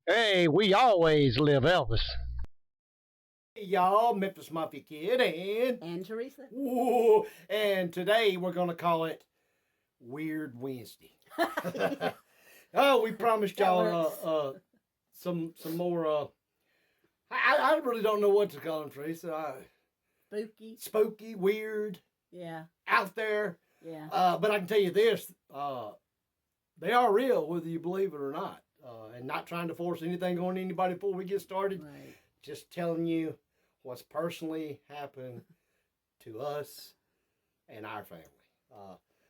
Hey, we always live Elvis. Hey y'all, Memphis Mafia Kid, And Teresa. and today we're gonna call it Weird Wednesday. Oh, we promised y'all some more. I really don't know what to call them, Teresa. Spooky. Spooky, weird, Yeah. out there. Yeah. But I can tell you this: they are real, whether you believe it or not. And not trying to force anything on anybody before we get started. Right. Just telling you what's personally happened to us and our family.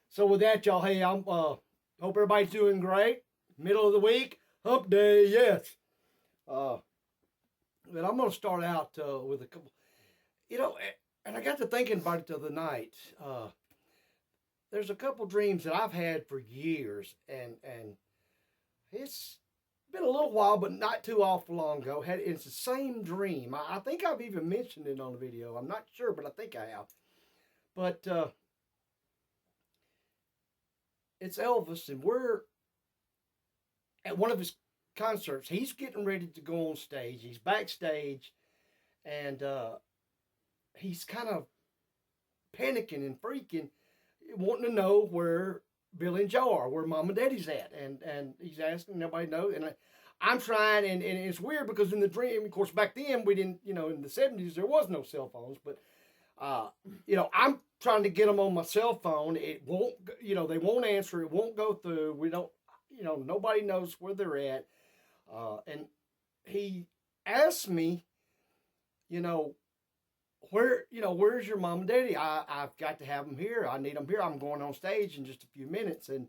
So with that, y'all, hey, I'm hope everybody's doing great. Middle of the week, hump day, yes. But I'm gonna start out with a couple. And I got to thinking about it the other night. There's a couple dreams that I've had for years, and it's been a little while, but not too awful long ago. It's the same dream. I think I've even mentioned it on the video. I'm not sure, but I think I have. But it's Elvis, and we're at one of his concerts. He's getting ready to go on stage. He's backstage, and he's kind of panicking and freaking, wanting to know where Billy and Joe are, where Mom and Daddy's at, and he's asking, nobody knows, and I'm trying, and it's weird because in the dream, of course, back then we didn't, in the 70s there was no cell phones, but I'm trying to get them on my cell phone. It won't, they won't answer. It won't go through. We don't, nobody knows where they're at, and he asked me, where's your mom and daddy? I've got to have them here. I need them here. I'm going on stage in just a few minutes. And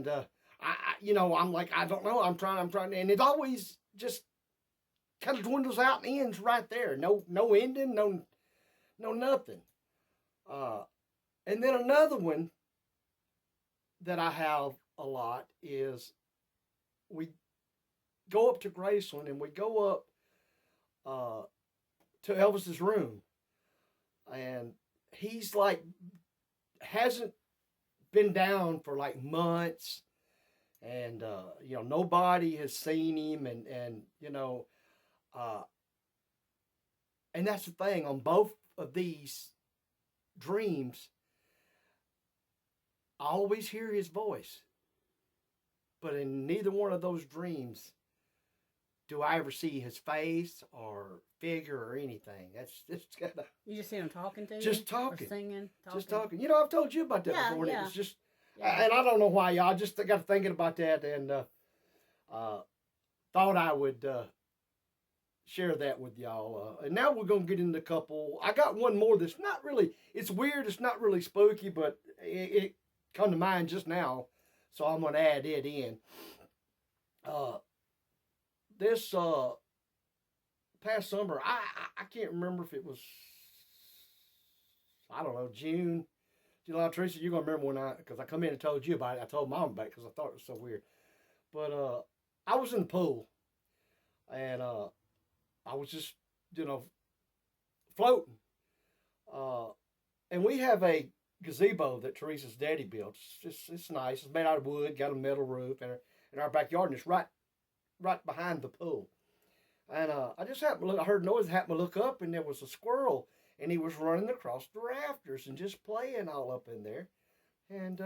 I'm like, I don't know. I'm trying. And it always just kind of dwindles out and ends right there. No ending, no nothing. And then another one that I have a lot is we go up to Graceland and we go up to Elvis's room, and he's like hasn't been down for like months, and nobody has seen him, and and that's the thing on both of these dreams. I always hear his voice, but in neither one of those dreams do I ever see his face or figure or anything. That's just kind of. You just see him talking to you? Just talking. Or singing? Just talking. I've told you about that before, and yeah. it was just. Yeah. And I don't know why, y'all. I just got thinking about that, and thought I would share that with y'all. And now we're going to get into a couple. I got one more that's not really, it's weird. It's not really spooky, but it come to mind just now. So I'm going to add it in. This past summer, I can't remember if it was, I don't know, June, July. Teresa, you're going to remember because I come in and told you about it. I told Mom about it because I thought it was so weird. But I was in the pool, and I was just, floating. And we have a gazebo that Teresa's daddy built. It's nice. It's made out of wood, got a metal roof, and in our backyard, and it's right behind the pool. And I just happened to look. I heard noise, happened to look up, and there was a squirrel, and he was running across the rafters and just playing all up in there. And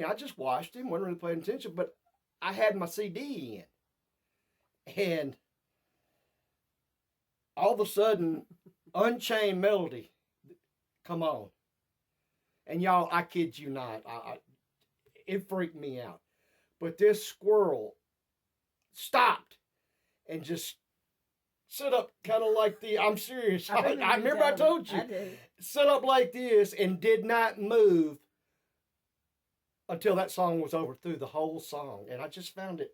I just watched him, wasn't really paying attention, but I had my CD in, and all of a sudden, Unchained Melody come on, and y'all, I kid you not, it freaked me out. But this squirrel stopped and just sit up kind of like I'm serious. I remember I told you. Sit up like this and did not move until that song was over, through the whole song. And I just found it,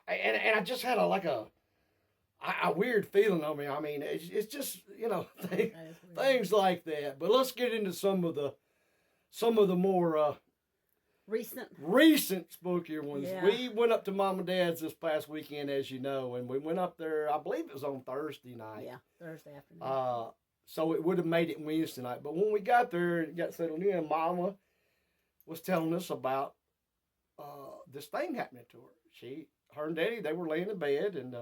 and I just had a weird feeling on me. I mean, it's just, things like that. But let's get into some of the more recent spookier ones. Yeah. We went up to Mom and Dad's this past weekend, as you know, and we went up there, I believe it was on Thursday night. Yeah, Thursday afternoon. So it would have made it Wednesday night. But when we got there and got settled in, Mama was telling us about this thing happening to her. her and Daddy, they were laying in bed, and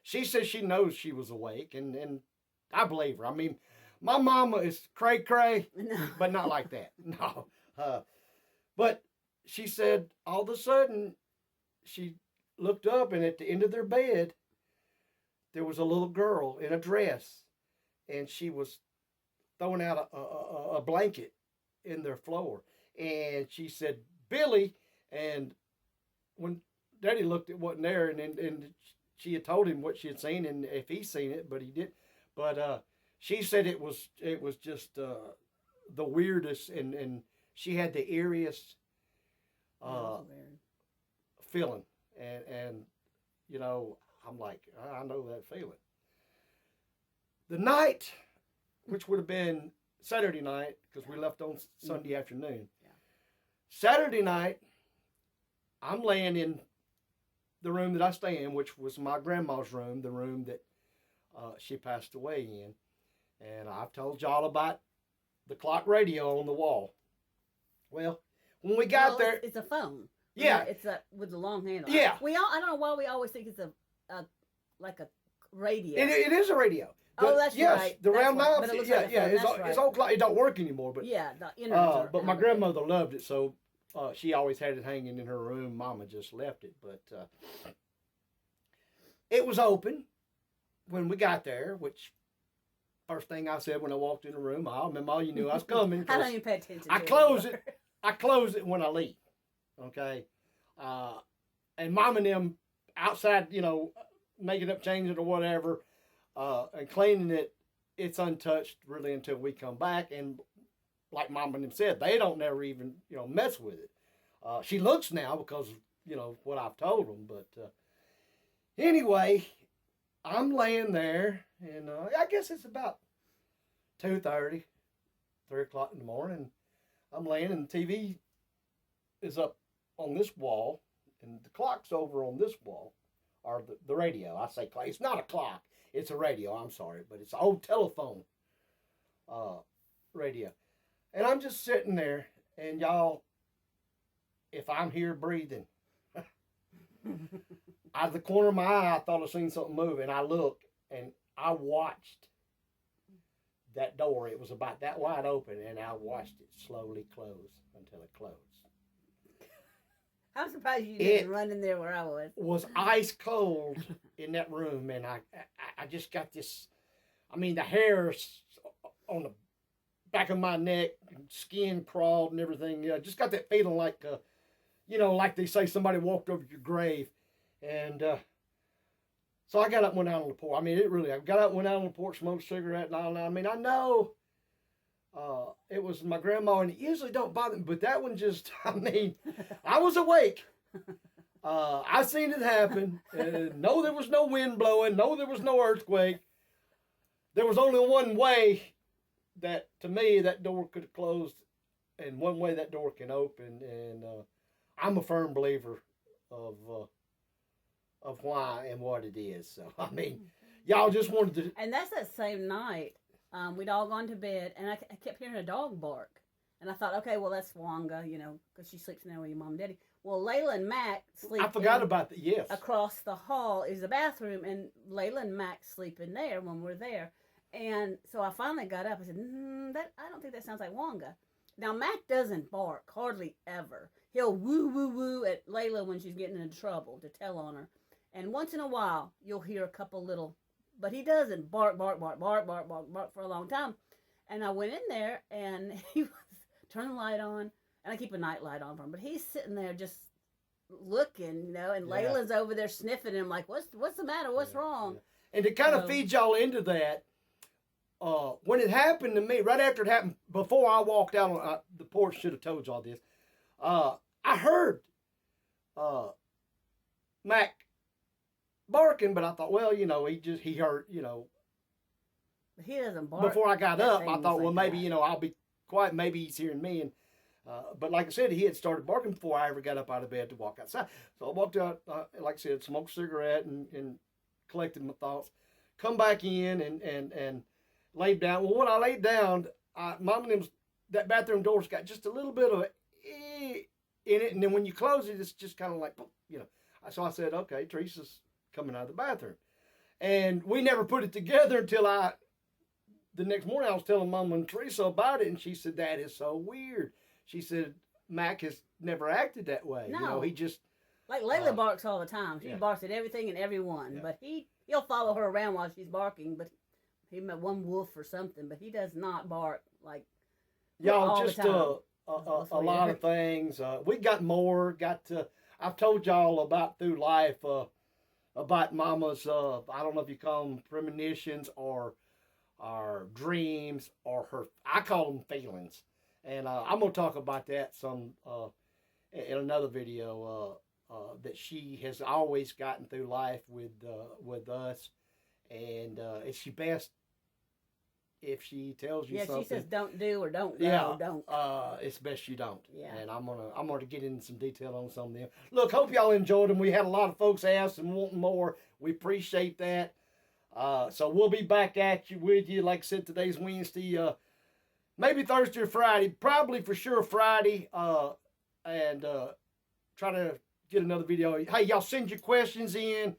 she says she knows she was awake, and I believe her. I mean, my mama is cray-cray, but not like that. No. But she said all of a sudden, she looked up, and at the end of their bed, there was a little girl in a dress, and she was throwing out a blanket in their floor. And she said, Billy, and when Daddy looked, it wasn't there, and she had told him what she had seen, and if he's seen it, but he did. But she said it was just the weirdest, and she had the eeriest feeling, and you know, I'm like, I know that feeling. The night, which would have been Saturday night, because we left on Sunday afternoon. Yeah. Saturday night, I'm laying in the room that I stay in, which was my grandma's room, the room that she passed away in. And I've told y'all about the clock radio on the wall. Well, when we got there, it's a phone. Yeah, it's with the long handle. Yeah, I don't know why we always think it's like a radio. It is a radio. That's yes, right. the That's round right. mouth. But it looks Yeah, like a yeah. phone. It's old clock. It don't work anymore. But yeah, the internet. but my grandmother loved it, so she always had it hanging in her room. Mama just left it, but it was open when we got there. Which first thing I said when I walked in the room, "Oh, Mama, you knew I was coming." I don't even pay attention. I close it. I close it when I leave. Okay, and Mom and them outside, you know, making up, changing or whatever, and cleaning it. It's untouched really until we come back, and like Mom and them said, they don't never even mess with it. She looks now because what I've told them, but anyway, I'm laying there, and I guess it's about 2:30, 3 o'clock in the morning. I'm laying, and the TV is up on this wall, and the clock's over on this wall, or the radio. I say clock. It's not a clock. It's a radio. I'm sorry, but it's an old telephone radio. And I'm just sitting there, and y'all, if I'm here breathing, out of the corner of my eye, I thought I seen something move, and I looked, and I watched that door. It was about that wide open, and I watched it slowly close until it closed. I'm surprised you didn't run in there where I was. Was ice cold in that room, and I just got this. I mean, the hairs on the back of my neck, skin crawled and everything. Yeah, just got that feeling like, like they say somebody walked over your grave, and so I got up and went out on the porch. I mean, I got up and went out on the porch, smoked a cigarette, and all. I mean, I know it was my grandma, and it usually don't bother me, but that one just, I mean, I was awake. I seen it happen. No, there was no wind blowing. No, there was no earthquake. There was only one way that, to me, that door could have closed, and one way that door can open. And I'm a firm believer of why and what it is. So, I mean, y'all just wanted to. And that's that same night. We'd all gone to bed, and I kept hearing a dog bark. And I thought, okay, well, that's Wanga, because she sleeps now with your mom and daddy. Well, Layla and Mac sleep. I forgot about that, yes. Across the hall is the bathroom, and Layla and Mac sleep in there when we're there. And so I finally got up. I said, I don't think that sounds like Wanga. Now, Mac doesn't bark, hardly ever. He'll woo, woo, woo at Layla when she's getting into trouble to tell on her. And once in a while, you'll hear a couple little, but he doesn't bark, bark, bark, bark, bark, bark, bark for a long time. And I went in there, and he was turning the light on, and I keep a night light on for him, but he's sitting there just looking, and Layla's over there sniffing him like, what's the matter? What's wrong? Yeah. And to kind of feed y'all into that, when it happened to me, right after it happened, before I walked out on the porch, should have told y'all this, I heard Mac barking, but I thought, well, he heard, He doesn't bark. Before I got up, I thought, well, maybe, I'll be quiet. Maybe he's hearing me. And but like I said, he had started barking before I ever got up out of bed to walk outside. So I walked out, like I said, smoked a cigarette and collected my thoughts. Come back in and laid down. Well, when I laid down, Mom and them's, that bathroom door's got just a little bit of in it. And then when you close it, it's just kind of like, So I said, okay, Teresa's coming out of the bathroom. And we never put it together until the next morning I was telling Mama and Teresa about it, and she said, that is so weird. She said, Mac has never acted that way. No. You know, he just... Like Layla barks all the time. She yeah. barks at everything and everyone. Yeah. But he'll follow her around while she's barking, but he met one wolf or something, but he does not bark like Y'all, all just the time. a lot of things. We got more. I've told y'all about through life, about Mama's, I don't know if you call them premonitions or dreams or I call them feelings. And I'm going to talk about that some in another video that she has always gotten through life with us. And it's she best if she tells you something. Yeah, she says don't do or don't don't. It's best you don't. Yeah. And I'm gonna get into some detail on some of them. Look, hope y'all enjoyed them. We had a lot of folks ask and wanting more. We appreciate that. So we'll be back at you with you. Like I said, today's Wednesday. Maybe Thursday or Friday. Probably for sure Friday. And try to get another video. Hey, y'all send your questions in.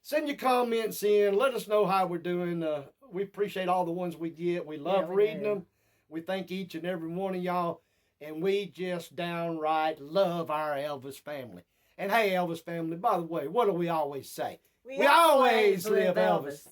Send your comments in. Let us know how we're doing. We appreciate all the ones we get. We love reading them. We thank each and every one of y'all. And we just downright love our Elvis family. And hey, Elvis family, by the way, what do we always say? We always live Elvis.